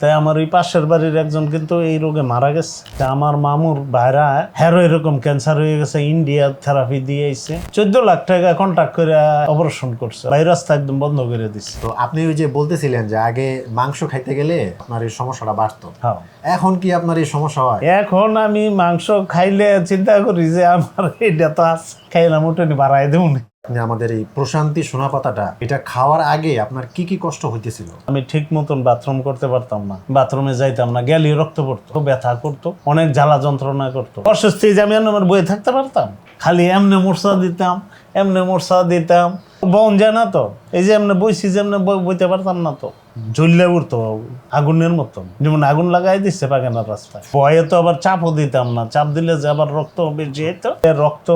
তাই আমার ওই পাশের বাড়ির একজন কিন্তু এই রোগে মারা গেছে। তা আমার মামুর ভাইরা হেরো এরকম ক্যান্সার হয়ে গেছে, ইন্ডিয়া থেরাপি দিয়ে আইছে, 14 লাখ টাকা কন্ট্যাক্ট করে অপারেশন করছে, ভাই রাস্তা একদম বন্ধ করে দিচ্ছে। তো আপনি ওই যে বলতেছিলেন যে আগে মাংস খাইতে গেলে আপনার এই সমস্যাটা বাড়তো, হ্যাঁ। এখন কি আপনার এই সমস্যা হয়? এখন আমি মাংস খাইলে চিন্তা করি যে আমার এটা তো আছে, খাইলাম উঠে বাড়াই দেব। আপনি আমাদের এই প্রশান্তি সোনাপাতাটা এটা খাওয়ার আগে আপনার কি কি কষ্ট হইতেছিল? আমি ঠিক মতন বাথরুম করতে পারতাম না, বাথরুমে যাইতাম না, গেলে রক্ত পড়তো, ব্যথা করতো, অনেক জ্বালা যন্ত্রণা করতো, অস্বস্তি যে আমি আমার বয়ে থাকতে পারতাম, খালি এমনি মোর্চা দিতাম, এমনি মোর্চা দিতাম, বন যায় না তো, এই যে এমনি বইছি যে এমনি বইতে পারতাম না তো, জ্বললে উঠতো আগুনের মতন, যেমন আগুন লাগাই দিচ্ছে পায়খানার রাস্তায়। ভয়ে তো আবার চাপও দিতাম না, চাপ দিলে যে আবার রক্ত বেশি হইতো, রক্ত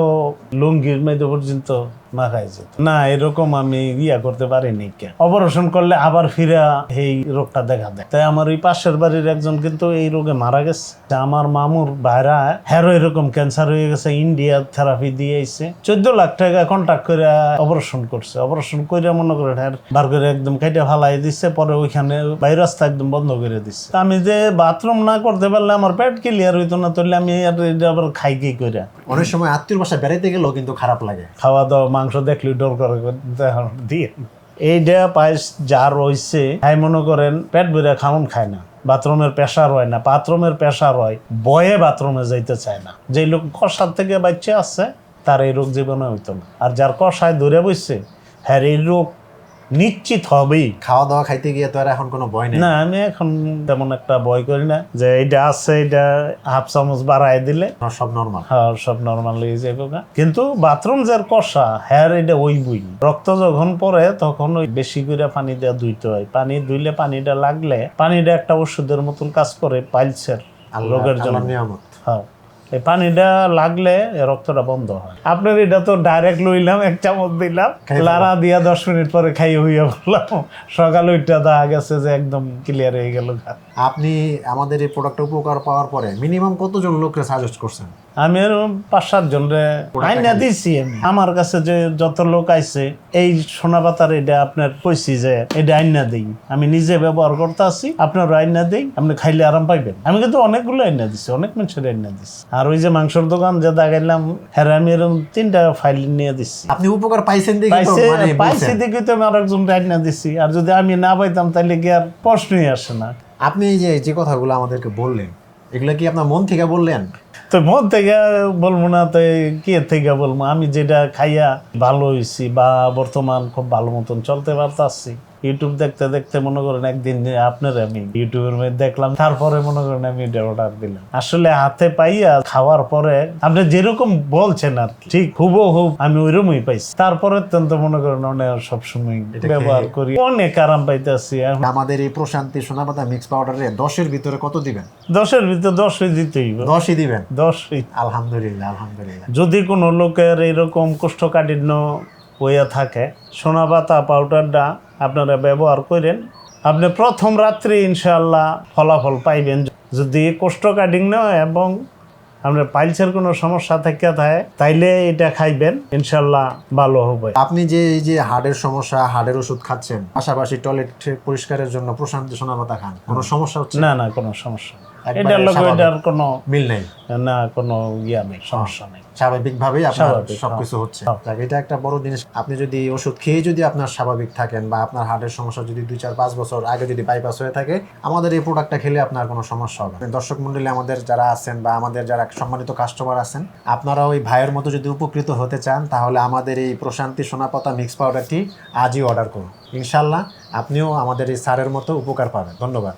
লুঙ্গির মেয়েদের পর্যন্ত মাখাই যেত না। এরকম আমি করতে পারিনি। অপারেশন করলে আবার ফিরে এই রোগটা দেখা দেয়। তাই আমার ওই পাশের বাড়ির একজন কিন্তু এই রোগে মারা গেছে। আমার মামুর ভাইরা হেরো এরকম ক্যান্সার হয়ে গেছে, ইন্ডিয়া থেরাপি দিয়ে আইছে, 14 লাখ টাকা কন্ট্যাক্ট করে অপারেশন করছে। অপারেশন করে মনে করে বার করে একদম কেটে ফালাই দিচ্ছে, পরে ওইখানে বাইরে রাস্তা একদম বন্ধ করে দিচ্ছে। আমি যে বাথরুম না করতে পারলে আমার পেট ক্লিয়ার হইতো না, তাহলে আমি আবার খাই কি করে। অনেক সময় আত্মীয় বাসায় বেড়াইতে গেলেও কিন্তু খারাপ লাগে, খাওয়া দাওয়া মাংস দেখলে ডর করে দিয়ে এইটা পায়েস যার রয়েছে, তাই মনে করেন পেট ভরে খাওন খায় না, বাথরুমের প্রেসার হয় না, বাথরুমের প্রেসার হয়, বয়ে বাথরুমে যাইতে চায় না। যে লোক কষার থেকে বাচ্চা আছে তার এই রোগ জীবনে হইতো না, আর যার কষায় ধরে বসছে হ্যাঁ এই রোগ নিশ্চিত হবেই। খাওয়া দাওয়া খাইতে গিয়ে তো আর এখন কোনো ভয় নেই? না, আমি এখন তেমন একটা ভয় করি না, যে এটা আছে, এটা হাফ চামচ বাড়াই দিলে সব নরমাল। হ্যাঁ, সব নর্মাল হয়ে যাবে। কিন্তু বাথরুম যার কষা হ্যাঁ এটা ওই বই, রক্ত যখন পরে তখন ওই বেশি করে পানি দিয়ে ধুইতে হয়। পানি ধুইলে পানিটা লাগলে পানিটা একটা ওষুধের মতন কাজ করে পাইলসের রোগের জন্য। হ্যাঁ, এই পানিটা লাগলে রক্তটা বন্ধ হয়। আপনার এটা তো ডাইরেক্ট লইলাম, এক চামচ দিলাম, লাড়া দিয়া 10 মিনিট পরে খাইয়ে হইয়া বললাম, সকালে ওইটা দেখা গেছে যে একদম ক্লিয়ার হয়ে গেল। আপনি আমাদের এই প্রোডাক্টটা উপকার পাওয়ার পরে মিনিমাম কতজন লোককে সাজেস্ট করছেন? আমি 5-7 জনরে আইনা দিছি। আমার কাছে যে যত লোক আইছে এই সোনাপাতার এটা আপনার কইছি যে এটা আইনা দিই, আমি নিজে ব্যবহার করতে আসি, আপনার আইনা দিই, আপনি খাইলে আরাম পাইবেন। আমি কিন্তু অনেকগুলো আইনা দিছি, অনেক মানুষের আইনা দিছি। আর ওই যে মাংসের দোকান যে দেখাইলাম হ্যাঁ, আমি এরকম 3টা ফাইল নিয়ে দিচ্ছি। আপনি উপকার পাইছেন পাইছি দেখি তো আমি আরেকজন আইনা দিছি। আর যদি আমি না পাইতাম তাহলে কি আর প্রশ্নই আসে না। আপনি যে কথাগুলো আমাদেরকে বললেন, এগুলো কি আপনার মন থেকে বললেন? তো মন থেকে বলবো না তো কি থেকে বলবো, আমি যেটা খাইয়া ভালো হয়েছি বা বর্তমান খুব ভালো মতন চলতে পারতাছি। ইউটিউব দেখতে দেখতে মনে করেন একদিন আপনার আমি ইউটিউবের মধ্যে দেখলাম, তারপরে মনে করেন আমি এটা অর্ডার দিলাম। আসলে হাতে পাইয়া খাওয়ার পরে আপনি যেরকম বলছেন আর ঠিক হুবহু আমি ওইরকমই পাইছি। তারপরে তো মনে করেন অনেক সবসময় ব্যবহার করি, অনেক আরাম পাইতেছি। আমাদের এই প্রশান্তি সোনাপাতা মিক্স পাউডারে 10-এর ভিতরে কত দিবেন? 10-এর ভিতরে 10ই দিতেই। 10ই দিবেন? 10ই। আলহামদুলিল্লাহ, আলহামদুলিল্লাহ। যদি কোনো লোকের এইরকম কোষ্ঠকাঠিন্য হইয়া থাকে, সোনাপাতা পাউডারটা আপনারা ব্যবহার করেন, আপনি প্রথম রাত্রে ইনশাআল্লাহ ফলাফল পাইবেন। যদি কোষ্ঠকাঠিন্য এবং আপনার পাইলসের কোনো সমস্যা থেকে থাকে তাইলে এটা খাইবেন, ইনশাআল্লাহ ভালো হবে। আপনি যে এই যে হার্টের সমস্যা, হার্টের ওষুধ খাচ্ছেন, পাশাপাশি টয়লেট পরিষ্কারের জন্য প্রশান্তি সোনাপাতা খান, কোনো সমস্যা হচ্ছে? না, কোনো সমস্যা নেই। এটার লোক এটার কোনো মিল নেই, না কোনো নেই, সমস্যা নেই। স্বাভাবিকভাবেই আপনার সবকিছু হচ্ছে। এটা একটা বড় জিনিস। আপনি যদি ওষুধ খেয়ে যদি আপনার স্বাভাবিক থাকেন বা আপনার হার্টের সমস্যা যদি 2-4-5 বছর আগে যদি বাইপাস হয়ে থাকে, আমাদের এই প্রোডাক্টটা খেলে আপনার কোনো সমস্যা হবে না। দর্শক মন্ডলী আমাদের যারা আছেন বা আমাদের যারা সম্মানিত কাস্টমার আছেন, আপনারা ওই ভাইয়ের মতো যদি উপকৃত হতে চান, তাহলে আমাদের এই প্রশান্তি সোনাপাতা মিক্স পাউডারটি আজই অর্ডার করুন। ইনশাল্লাহ আপনিও আমাদের এই স্যারের মতো উপকার পাবেন। ধন্যবাদ।